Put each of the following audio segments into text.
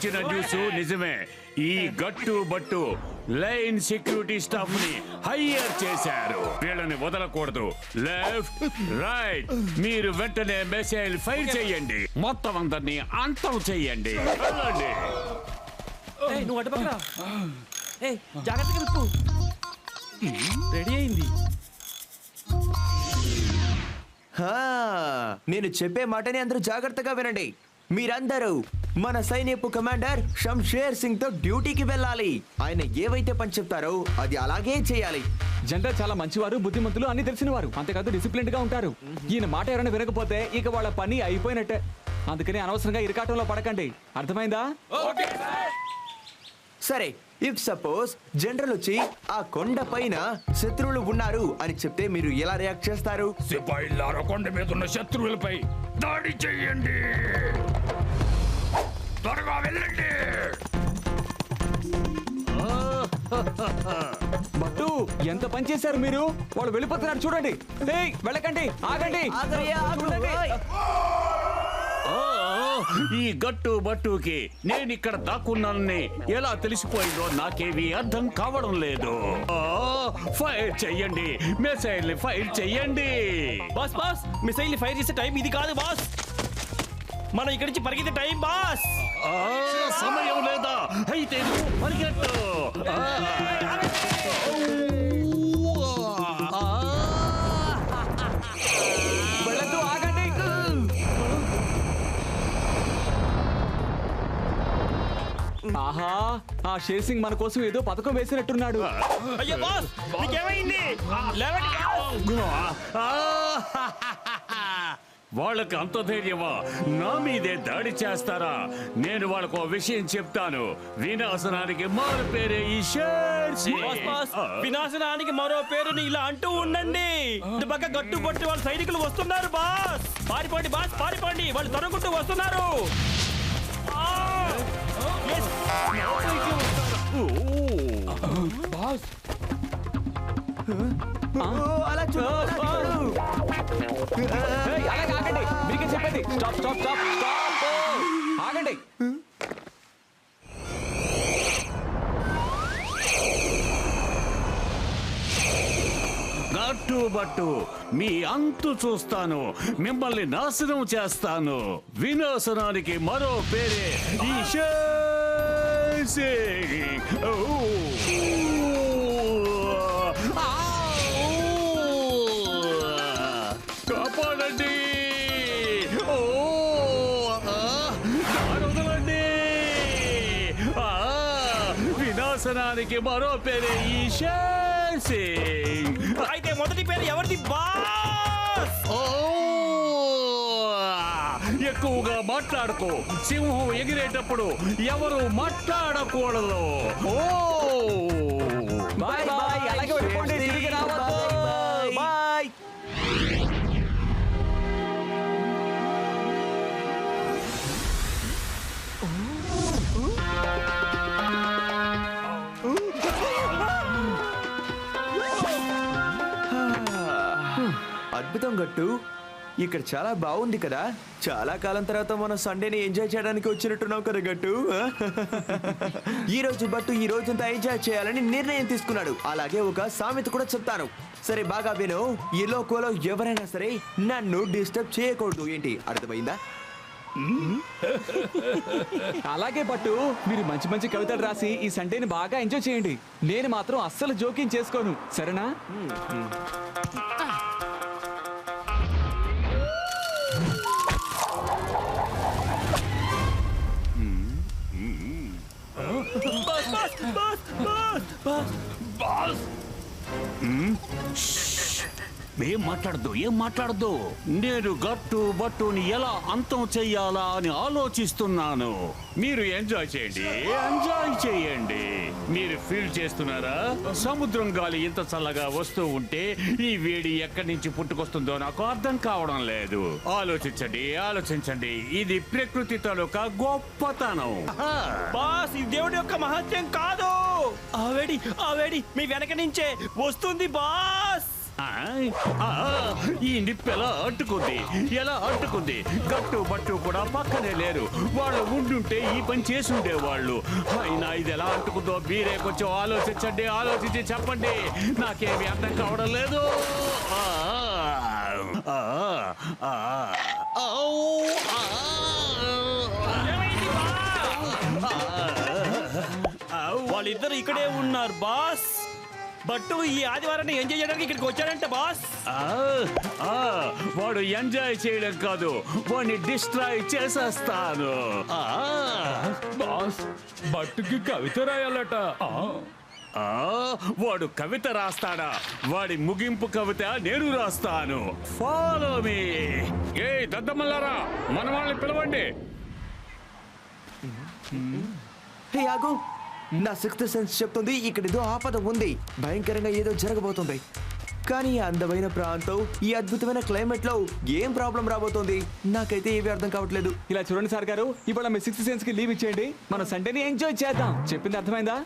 ఇచ్చిన న్యూస్ నిజమే. ఈ గట్టు బట్టు లైన్ సెక్యూరిటీ స్టాఫ్ ని హైయర్ చేశారు. వీళ్ళని వదలకూడదు. లెఫ్ట్ రైట్ మీరు వెంటనే మెసేజ్ ఫైల్ చేయండి. మొత్తం అందరినీ అంతం చెయ్యండి. వెళ్ళండి. నువ్వు అటు పక్కన జాగ్రత్తగా విప్పు. రెడీ అయింది. నేను చెప్పే మాటని అందరూ జాగ్రత్తగా వినండి. మీరందరూ మన సైన్యపు కమాండర్ షంషేర్ సింగ్ తో డ్యూటీకి వెళ్ళాలి. ఆయన ఏవైతే పని చెప్తారో అది అలాగే చేయాలి. జనరల్ చాలా మంచివారు, బుద్ధిమంతులు, అన్ని తెలిసిన వారు. అంతేకాదు డిసిప్లిన్ గా ఉంటారు. ఈయన మాట ఎవరైనా వినకపోతే ఇక వాళ్ళ పని అయిపోయినట్టే. అందుకని అనవసరంగా ఇరకాటంలో పడకండి. అర్థమైందా? సరే, ఇఫ్ సపోజ్ జనరల్ వచ్చి ఆ కొండ పైన శత్రువులు ఉన్నారు అని చెప్తే మీరు ఎలా రియాక్ట్ చేస్తారు? సిపాయిల్లారా, కొండ మీద ఉన్న శత్రువులపై దాడి చెయ్యండి. త్వరగా వెళ్ళండి. బట్టు ఎంత పని చేశారు మీరు. వాళ్ళు వెళ్ళిపోతున్నారు చూడండి. వెళ్ళకండి, ఆగండి. ఈ గట్టు బట్టుకి నేను ఇక్కడ దాక్కున్నానని ఎలా తెలిసిపోయిందో నాకేమీ అర్థం కావడం లేదు. ఫైర్ చెయ్యండి, మిసైల్ ని ఫైర్ చెయ్యండి. బాస్ బాస్ మిసైల్ ని ఫైర్ చేసే టైం ఇది కాదు బాస్. మనం ఇక్కడి నుంచి పరిగెత్తే టైం బాస్. సమయం లేదా? అయితే నువ్వు పరిగెట్టు. వెళ్ళొద్దు, ఆగండి. ఆహా, ఆ షేర్ సింగ్ మన కోసం ఏదో పథకం వేసినట్టున్నాడు. అయ్యో బాస్, నీకేమైంది? వాళ్ళకి అంత ధైర్యమా? నా మీదే దాడి చేస్తారా? నేను వాళ్ళకు విషయం చెప్తాను. వినాశనానికి మారు పేరే ఈ షేర్ సింగ్. వినాశనానికి మరో పేరుని ఇలా అంటూ ఉండండి. ఇటు పక్క గట్టు పట్టి వాళ్ళ సైనికులు వస్తున్నారు బాస్. పారిపోండి బాస్, పారిపోండి. వాళ్ళు తరుముకుంటూ వస్తున్నారు. బాస్ అలాగే ఆగండి. మీకే చెప్పేది. Stop stop stop stop. ఆగండి. గట్టు బట్టు మీ అంతు చూస్తాను. మిమ్మల్ని నాశనం చేస్తాను. వినాశనానికి మరో పేరే ఈ షేర్ సింగ్. కాపాడండి. వదలండి. వినాశనానికి మరో పేరే ఈ షేర్ సింగ్. అయితే మొదటి పేరు ఎవరిది బాస్? ఎక్కువగా మాట్లాడుకో. సింహం ఎగిరేటప్పుడు ఎవరు మాట్లాడకూడదు. Bye bye. అలాగే వెళ్ళిపోండి, తిరిగి రావద్దు. బాయ్. అద్భుతం గట్టు, ఇక్కడ చాలా బాగుంది కదా. చాలా కాలం తర్వాత మనం సండేని ఎంజాయ్ చేయడానికి వచ్చినట్టున్నాం కదా గట్టు. ఈ రోజు బట్టు ఈ రోజంతా ఎంజాయ్ చేయాలని నిర్ణయం తీసుకున్నాడు. అలాగే ఒక సామెత కూడా చెప్తాను. సరే బాగా విను. ఈ లోకంలో ఎవరైనా సరే నన్ను డిస్టర్బ్ చేయకూడదు. ఏంటి, అర్థమైందా? అలాగే పట్టు, మీరు మంచి మంచి కవితలు రాసి ఈ సండేని బాగా ఎంజాయ్ చేయండి. నేను మాత్రం అస్సలు జోక్యం చేసుకోను, సరేనా? ఏం మాట్లాడద్దు. నేను గట్టు బట్టుని ఎలా అంతం చెయ్యాలా అని ఆలోచిస్తున్నాను. మీరు ఎంజాయ్ చేయండి. మీరు ఫీల్ చేస్తున్నారా? సముద్రం గాలి ఇంత చల్లగా వస్తూ ఉంటే ఈ వేడి ఎక్కడి నుంచి పుట్టుకొస్తుందో నాకు అర్థం కావడం లేదు. ఆలోచించండి. ఇది ప్రకృతి తాలూకా గొప్పతనం. బాస్, ఇది దేవుడి యొక్క మహత్యం కాదు. ఆ వేడి మీ వెనక నుంచే వస్తుంది బాస్. ఈ నిప్పు ఎలా అంటుకుంది గట్టు బట్టు కూడా పక్కనే లేరు. వాళ్ళు ఉండుంటే ఈ పని చేసి ఉండేవాళ్ళు. అయినా ఇది ఎలా అంటుకుందో మీరే కొంచెం ఆలోచించి చెప్పండి. నాకేమి అర్థం కావడం లేదు. వాళ్ళిద్దరు ఇక్కడే ఉన్నారు బాస్. బట్టు ఈ ఆదివారాన్ని ఎంజాయ్ చేయడానికి ఇక్కడికి వచ్చాడంటే బాస్. వాడు ఎంజాయ్ చేయడం కాదు, వాడిని డిస్ట్రాయ్ చేసేస్తాను. బాస్ బట్టుకి కవిత రాయాలట. వాడు కవిత రాస్తాడా? వాడి ముగింపు కవిత నేను రాస్తాను. Follow me. ఏ దద్దమల్లారా, మన వాళ్ళని పిలవండి. హే ఆగు, నా సిక్స్త్ సెన్స్ చెప్తుంది ఇక్కడ ఏదో ఆపద ఉంది, భయంకరంగా ఏదో జరగబోతుంది. కానీ ఈ అందమైన ప్రాంతం, ఈ అద్భుతమైన క్లైమేట్ లో ఏం ప్రాబ్లం రాబోతోంది నాకైతే ఏమీ అర్థం కావట్లేదు. ఇలా చూడండి సార్ గారు, ఇవాళ మీ సిక్స్త్ సెన్స్ కి లీవ్ ఇచ్చేయండి. మనం సండేని ఎంజాయ్ చేద్దాం. చెప్పింది అర్థమైందా?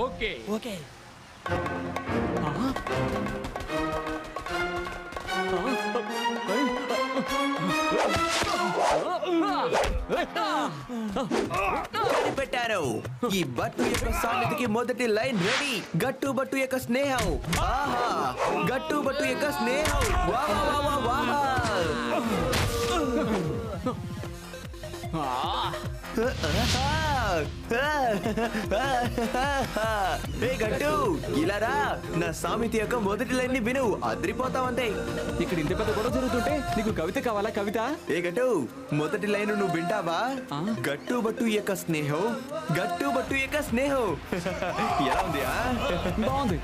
Okay okay. పెట్టారు. ఈ బట్టు యొక్క సామెతకి మొదటి లైన్ రెడీ. గట్టు బట్టు యొక్క స్నేహం. ఆహా, గట్టు బట్టు యొక్క స్నేహం. వాహ్ వాహ్ వాహ్ వాహ్. ఏ గట్టు, ఇలా రా. నా సామెత యొక్క మొదటి లైన్ ని విను, అద్రిపోతావంతే. ఇక్కడ ఇంత పెద్ద గొడవ జరుగుతుంటే నీకు కవిత కావాలా? కవిత? ఏ గట్టు, మొదటి లైన్ నువ్వు వింటావా? గట్టు బట్టు యొక్క స్నేహం, గట్టు బట్టు యొక్క స్నేహం. ఎలా ఉంది? బాగుంది,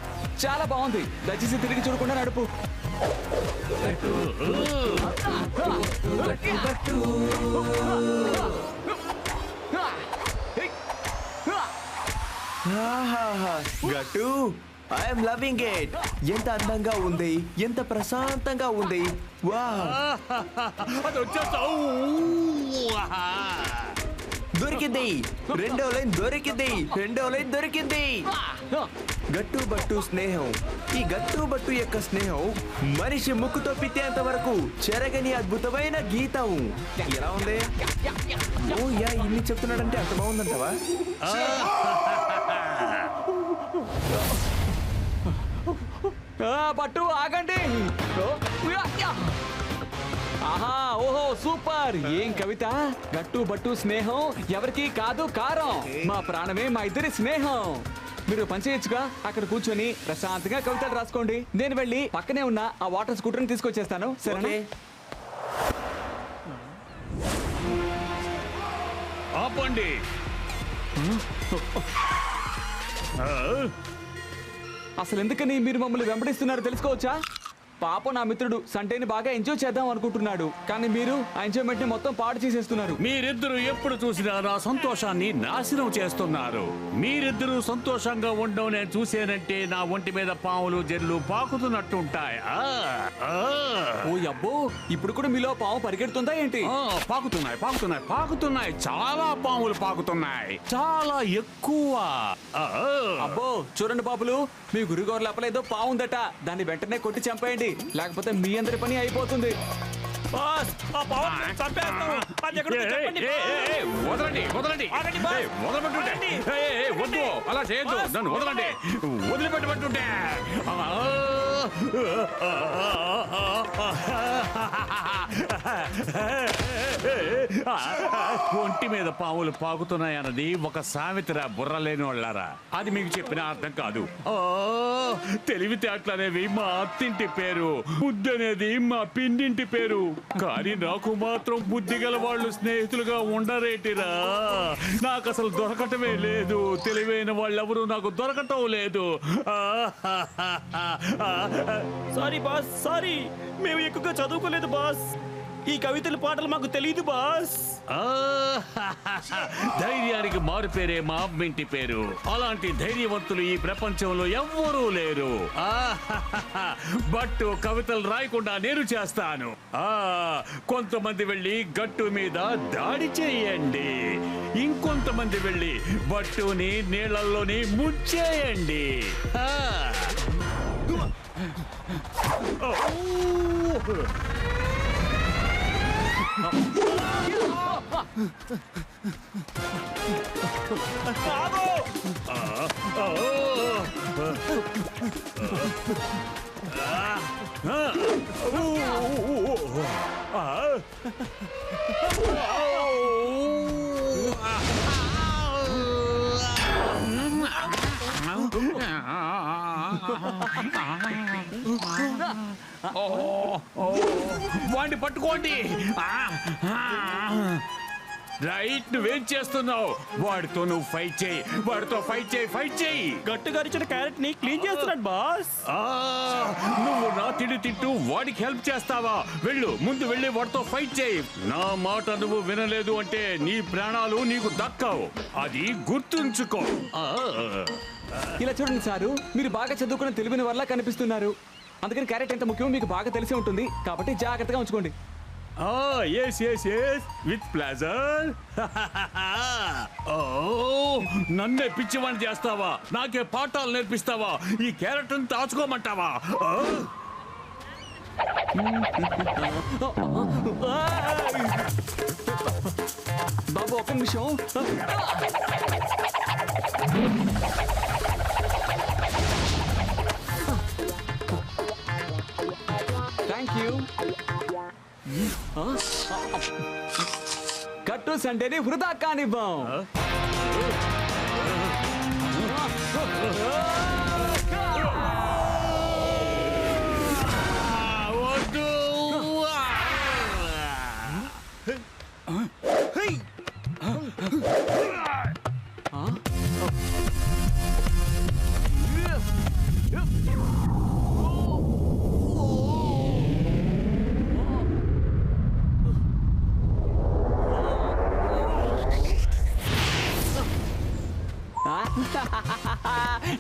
చాలా బాగుంది. దయచేసి తిరిగి చూడకుండా నడుపు. గట్టు, ఐఎమ్ లవింగ్ ఇట్. ఎంత అందంగా ఉంది, ఎంత ప్రశాంతంగా ఉంది. వావ్, అది వచ్చేస్తావు. దొరికింది. రెండో లైన్ దొరికింది. గట్టు బట్టు స్నేహం. ఈ గట్టు బట్టు యొక్క స్నేహం మనిషి ముక్కుతో పిత్తేంత వరకు చెరగని అద్భుతమైన గీతం. ఎలా ఉంది? ఓ యా, ఇన్ని చెప్తున్నాడంటే అంత బాగుందంటవా? పట్టు, ఆగండి. ఆహా, ఓహో, సూపర్. ఏం కవిత? గట్టు బట్టు స్నేహం ఎవరికి కాదు కారం. మా ప్రాణమే మా ఇద్దరి స్నేహం. మీరు పని చేయొచ్చుగా, అక్కడ కూర్చొని ప్రశాంతంగా కవితలు రాసుకోండి. నేను వెళ్ళి పక్కనే ఉన్న ఆ వాటర్ స్కూటర్ని తీసుకొచ్చేస్తాను. సరేనా? ఆపండి. అసలు ఎందుకని మీరు మమ్మల్ని వెంబడిస్తున్నారు తెలుసుకోవచ్చా? పాప నా మిత్రుడు సండేని బాగా ఎంజాయ్ చేద్దాం అనుకుంటున్నాడు, కానీ మీరు ఆ ఎంజాయ్మెంట్ ని మొత్తం పాడు చేసేస్తున్నారు. మీరిద్దరూ ఎప్పుడు చూసినా నా సంతోషాన్ని నాశనం చేస్తున్నారు. మీరిద్దరూ సంతోషంగా ఉండడం నేను చూసానంటే నా ఒంటి మీద పాములు జల్లు పాకుతున్నట్టుంటాయి. ఓ అబ్బో, ఇప్పుడు కూడా మీలో పాము పరిగెడుతుందా ఏంటి? పాకుతున్నాయి. చాలా పాములు పాకుతున్నాయి, చాలా ఎక్కువ. అబ్బో, చూడండి బాబులు, మీ గురుగారు లోపల ఏదో పావుందట. దాన్ని వెంటనే కొట్టి చంపేయండి, లేకపోతే మీ అందరి పని అయిపోతుంది. బాస్, ఆ పవన్ చంపేస్తాం. అది ఎక్కడుందో చెప్పండి. వదలండి. ఆగండి బాస్. వదలబెట్టుంటే. వద్దు, అలా చేయొద్దు. నన్ను వదలండి. వదిలిపెట్టబట్టుంటే. ఒంటి మీద పాములు పాకుతున్నాయన్నది ఒక సామెతరా, బుర్రలేని వాళ్ళారా. అది మీకు చెప్పిన అర్థం కాదు. తెలివితేటలనేవి మా అత్తింటి పేరు, బుద్ధి అనేది మా పిండింటి పేరు. కానీ నాకు మాత్రం బుద్ధి గల వాళ్ళు స్నేహితులుగా ఉండరేటిరా. నాకు అసలు దొరకటమే లేదు. తెలివైన వాళ్ళెవరూ నాకు దొరకటం లేదు. Sorry boss, sorry. మేము ఎక్కువగా చదువుకోలేదు బాస్. ఈ కవితల పాటలు మాకు తెలియదు బాస్. ఆ, ధైర్యానికి మారు పేరే మా అమ్మింటి పేరు. అలాంటి ధైర్యవంతులు ఈ ప్రపంచంలో ఎవ్వరూ లేరు. బట్టు కవితలు రాయకుండా నేను చేస్తాను. కొంతమంది వెళ్ళి గట్టు మీద దాడి చేయండి, ఇంకొంతమంది వెళ్ళి బట్టుని నీళ్ళల్లోని ముంచేయండి. వాడిని పట్టుకోండి. రైట్, నువ్వేం చేస్తున్నావు? వాడితో నువ్వు ఫైట్ చేయి, వాడితో ఫైట్ చేయి. గట్టుగా ఇచ్చిన క్యారెట్ ని క్లీన్ చేస్తున్నాడు బాస్. నువ్వు నా తిండి తింటూ వాడికి హెల్ప్ చేస్తావా? ముందు వెళ్ళి వాడితో ఫైట్ చేయి. నా మాట నువ్వు వినలేదు అంటే నీ ప్రాణాలు నీకు దక్కవు, అది గుర్తుంచుకో. ఇలా చూడండి సారు, మీరు బాగా చదువుకున్న తెలివిన వల్ల కనిపిస్తున్నారు. అందుకని క్యారెట్ ఎంత ముఖ్యమో మీకు బాగా తెలిసే ఉంటుంది. కాబట్టి జాగ్రత్తగా ఉంచుకోండి. yes, with pleasure. నన్నే పిచ్చివాణి చేస్తావా? నాకే పాఠాలు నేర్పిస్తావా? ఈ క్యారెక్టర్ని దాచుకోమంటావా? బాబు ఒక నిమిషం. Thank you. గట్టు సండేని వృధా కానివ్వం.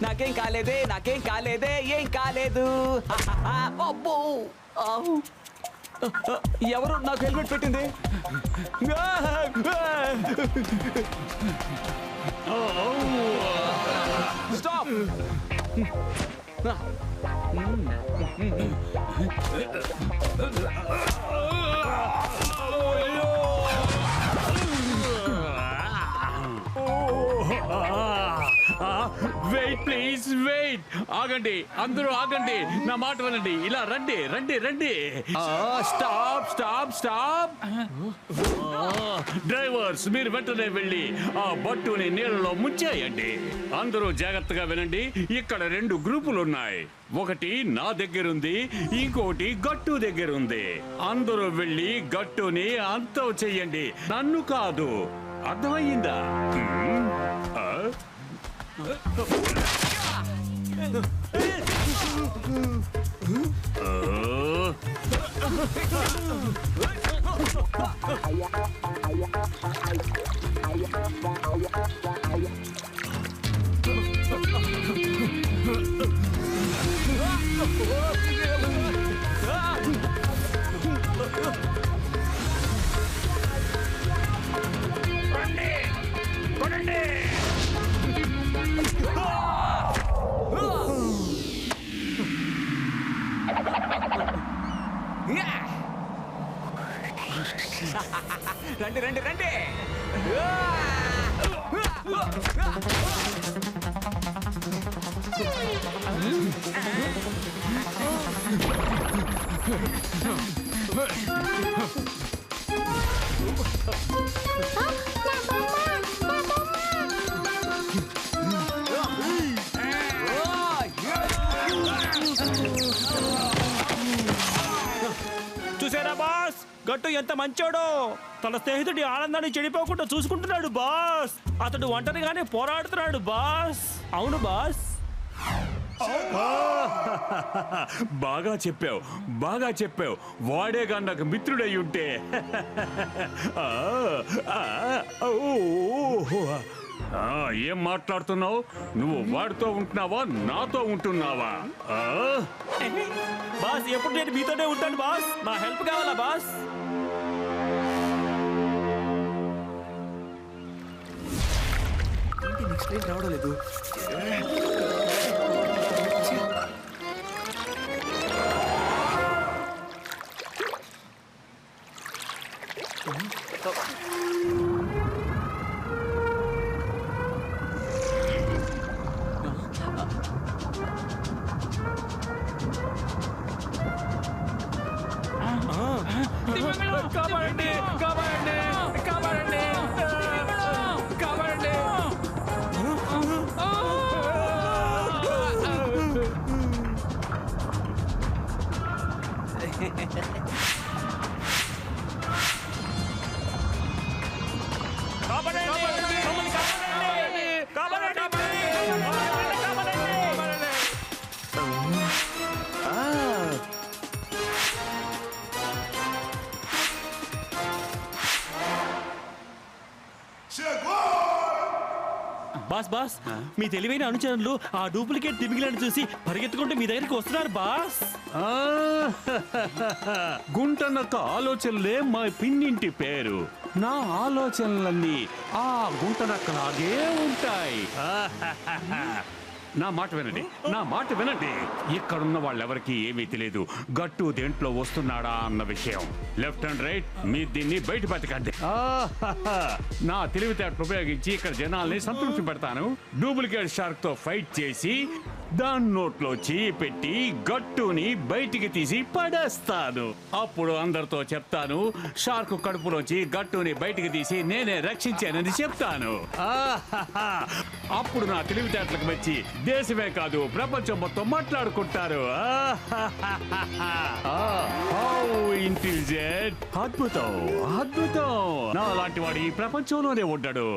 నాకేం కాలేదే ఏం కాలేదు. ఎవరు నాకు హెల్మెట్ పెట్టింది? స్టాప్. Wait please, wait. ఆగండి, అందరూ ఆగండి, నా మాట వినండి. ఇలా రండి. స్టాప్. డ్రైవర్స్, మీరు వెంటనే వెళ్ళి ఆ బట్టుని నీళ్ళలో ముంచేయండి. అందరూ జాగ్రత్తగా వినండి. ఇక్కడ 2 గ్రూపులు ఉన్నాయి. ఒకటి నా దగ్గరుంది, ఇంకోటి గట్టు దగ్గరుంది. అందరూ వెళ్ళి గట్టుని అంతం చెయ్యండి, నన్ను కాదు. అర్థమయ్యిందా? రండి. చూసారా బాస్, గట్టు ఎంత మంచోడో. తన స్నేహితుడి ఆనందాన్ని చెడిపోకుండా చూసుకుంటున్నాడు బాస్. అతడు ఒంటరిగానే పోరాడుతున్నాడు బాస్. అవును బాస్. బాగా చెప్పావు, బాగా చెప్పావు. వాడేగా నాకు మిత్రుడై ఉంటే. ఆ, ఆ, ఓ. ఏం మాట్లాడుతున్నావు? నువ్వు వాడితో ఉంటున్నావా, నాతో ఉంటున్నావా? బాస్ ఎప్పుడు నేను మీతోనే ఉంటాను బాస్. నా హెల్ప్ కావాలా బాస్? ఏంటి నెక్స్ట్ ట్రైన్ రావడం లేదు? కాపాడండి కాపాడండి కాపాడండి కాపాడండి. కాపాడండి, మమ్మల్ని కాపాడండి, కాపాడండి, కాపాడండి. బాస్ బాస్, మీ తెలివైన అనుచరులు ఆ డూప్లికేట్ తిమింగలను చూసి పరిగెత్తుకుంటూ మీ దగ్గరికి వస్తున్నారు బాస్. గుంటనక్క ఆలోచనలే మా పిన్నింటి పేరు. నా ఆలోచనలన్నీ ఆ గుంటనక్కలాగే ఉంటాయి. నా మాట వినండి, నా మాట వినండి. ఇక్కడున్న వాళ్ళెవరికి ఏమీ తెలియదు గట్టు దేంట్లో వస్తున్నాడా అన్న విషయం. లెఫ్ట్ అండ్ రైట్, మీ దీన్ని బయట బతకండి. నా తెలివితేటలు ఉపయోగించి ఇక్కడ జనాల్ని సంతృప్తి పెడతాను. డూప్లికేట్ షార్క్ తో ఫైట్ చేసి దాని నోట్లో చేయి పెట్టి గట్టుని బయటికి తీసి పడేస్తాను. అప్పుడు అందరితో చెప్తాను, షార్క్ కడుపులోంచి గట్టుని బయటికి తీసి నేనే రక్షించానని చెప్తాను. అప్పుడు నా తెలివితేటలకు మెచ్చి దేశమే కాదు ప్రపంచం మొత్తం మాట్లాడుకుంటారు. ఇంటెలిజెంట్, అద్భుతం, అద్భుతం. నా లాంటి వాడు ఈ ప్రపంచంలోనే ఉంటాడు.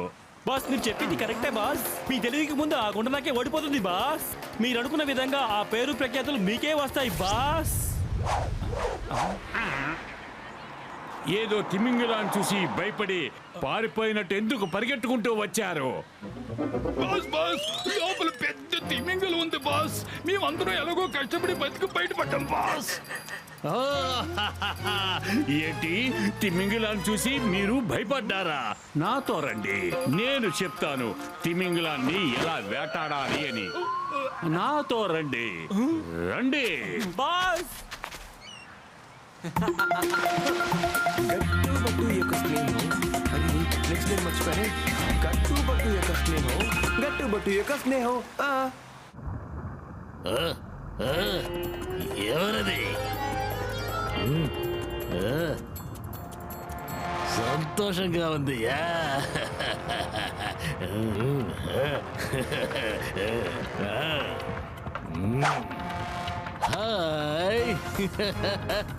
బాస్ మీరు చెప్పింది కరెక్టే బాస్. మీ తెలివికి ముందు ఆ గుంట నాకే ఓడిపోతుంది బాస్. మీరు అనుకున్న విధంగా ఆ పేరు ప్రఖ్యాతులు మీకే వస్తాయి బాస్. ఏదో తిమింగలాన్ని చూసి భయపడి పారిపోయినట్టు ఎందుకు పరిగెట్టుకుంటూ వచ్చారు? బాస్ బాస్, లోపల పెద్ద తిమింగలు ఉంది బాస్. మేమందరం ఎలాగో కష్టపడి బతికి బయటపడ్డాం బాస్. ఏంటి, తిమింగలాన్ని చూసి మీరు భయపడ్డారా? నాతో రండి, నేను చెప్తాను తిమింగలాన్ని ఎలా వేటాడాలి అని. నాతో రండి, రండి బాస్ గట్టు బట్టు యొక్క స్నేహం. అది నెక్స్ట్ నేను మర్చిపోయాను. గట్టు బట్టు యొక్క స్నేహం, గట్టు బట్టు యొక్క స్నేహం. ఎవరది? సంతోషంగా ఉంది. హాయ్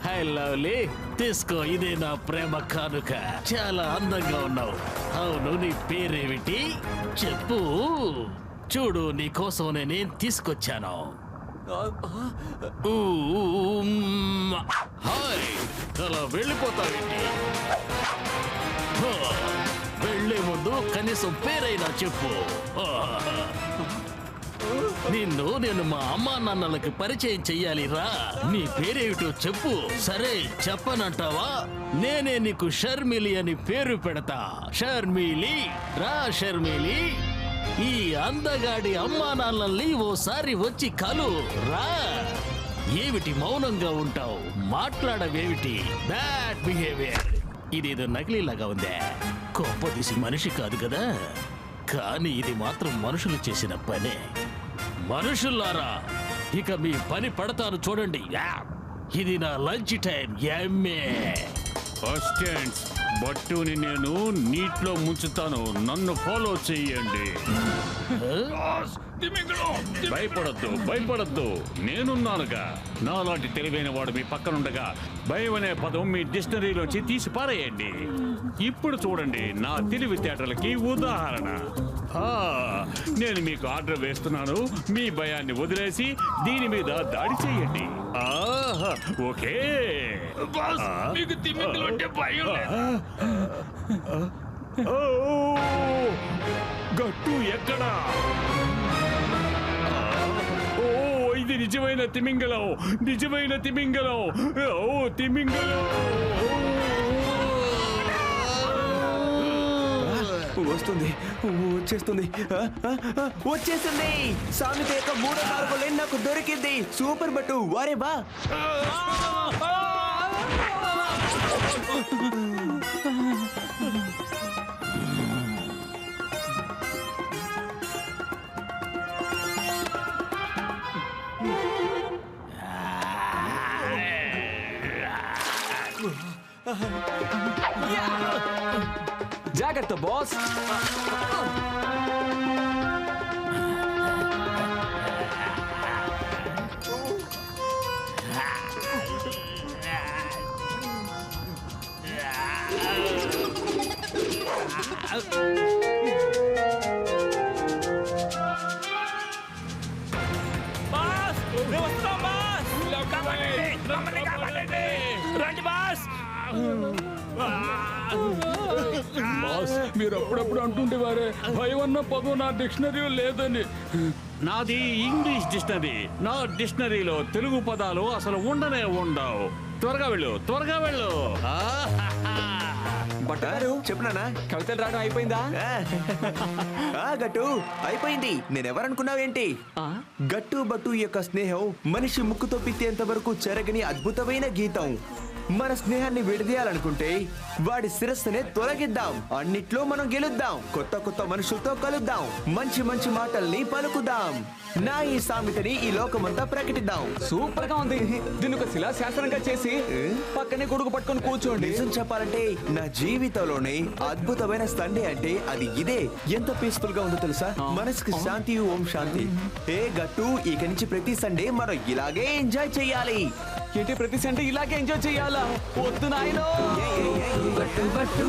హాయ్ లవ్లీ, తీసుకో, ఇదే నా ప్రేమ కానుక. చాలా అందంగా ఉన్నావు. అవును, నీ పేరేమిటి చెప్పు. చూడు, నీ కోసం నేనేం తీసుకొచ్చాను. హాయ్, అలా వెళ్ళిపోతావేంటి? వెళ్లే ముందు కనీసం పేరైనా చెప్పు. నేను మా అమ్మా నాన్నలకి పరిచయం చెయ్యాలి రా. నీ పేరేమిటో చెప్పు. సరే, చెప్పనంటావా? నేనే నీకు షర్మిలి అని పేరు పెడతా. షర్మిలి రా. షర్మిలి, ఈ అందగాడి అమ్మా నాన్నల్ని ఓసారి వచ్చి కలు రా. ఏమిటి మౌనంగా ఉంటావు? మాట్లాడవేమిటి? Bad behaviour. ఇదేదో నకిలీలాగా ఉందే. కోపదీసి మనిషి కాదు కదా, కానీ ఇది మాత్రం మనుషులు చేసిన పనే. మనుషుల్లారా, ఇక మీ పని పడతాను చూడండి. ఇది నా లంచ్ టైం. ఎంఏ అసిస్టెంట్స్, బట్టుని నేను నీటిలో ముంచుతాను. నన్ను ఫాలో చెయ్యండి. భయపడద్దు, భయపడద్దు, నేనున్నానుగా. నాలాంటి తెలివైన వాడు మీ పక్కనుండగా భయం అనే పదం మీ డిక్షనరీలోంచి తీసి పారేయండి. ఇప్పుడు చూడండి నా తెలివితేటలకి ఉదాహరణ. నేను మీకు ఆర్డర్ వేస్తున్నాను. మీ భయాన్ని వదిలేసి దీని మీద దాడి చేయండి. ఆహా, ఓకే బాస్ మీకు తిమ్మింగలు అంటే భయం లేదు. ఓ, గట్టు ఎక్కడా? ఓ, ఇది నిజమైన తిమింగలం, నిజమైన తిమింగలం. ఓ, తిమింగలం వస్తుంది, వచ్చేస్తుంది, వచ్చేసింది. సామెత యొక్క 3వ మార్గం లైన్ నాకు దొరికింది. సూపర్ బట్టు, వారే బా. జాగ్రత్త బాస్. బాస్ మేము వస్తున్నాం బాస్. రండి బాస్. బాస్ మీరు అప్పుడప్పుడు అంటుండేవారే భయం అన్న పదం నా డిక్షనరీ లేదని. నాది ఇంగ్లీష్ డిక్షనరీ. నా డిక్షనరీలో తెలుగు పదాలు అసలు ఉండనే ఉండవు. త్వరగా వెళ్ళు, త్వరగా వెళ్ళు. బట్టారు చెప్పనా? కవితలు రాయడం అయిపోయిందా? గట్టు అయిపోయింది. నేనెవరనుకున్నావేంటి? గట్టు బట్టు యొక్క స్నేహం మనిషి ముక్కుతో పిత్తేంత వరకు చెరగని అద్భుతమైన గీతం. మన స్నేహాన్ని విడదీయాలనుకుంటే వాడి శిరస్సునే తొలగిద్దాం. అన్నిట్లో మనం గెలుద్దాం. కొత్త కొత్త మనుషులతో కలుద్దాం. మంచి మంచి మాటల్ని పలుకుదాం. నా ఈ సామెతని ఈ లోకమంతా ప్రకటిద్దాం. సూపర్ గా ఉంది. దీన్ని ఒక శిలా శాసనంగా చేసి పక్కనే గొడుగు పట్టుకొని కూర్చోండి. నిజం చెప్పాలంటే నా జీవితంలోనే అద్భుతమైన సండే అంటే అది ఇదే. ఎంత పీస్ఫుల్ గా ఉందో తెలుసా? మనసుకి శాంతి, ఓం శాంతి. ఏ గట్టు, ఇక నుంచి ప్రతి సండే మనం ఇలాగే ఎంజాయ్ చెయ్యాలి. ఏంటి ప్రతి సండే ఇలాగే ఎంజాయ్ చేయాలా? వద్దు నాయనో. గట్టు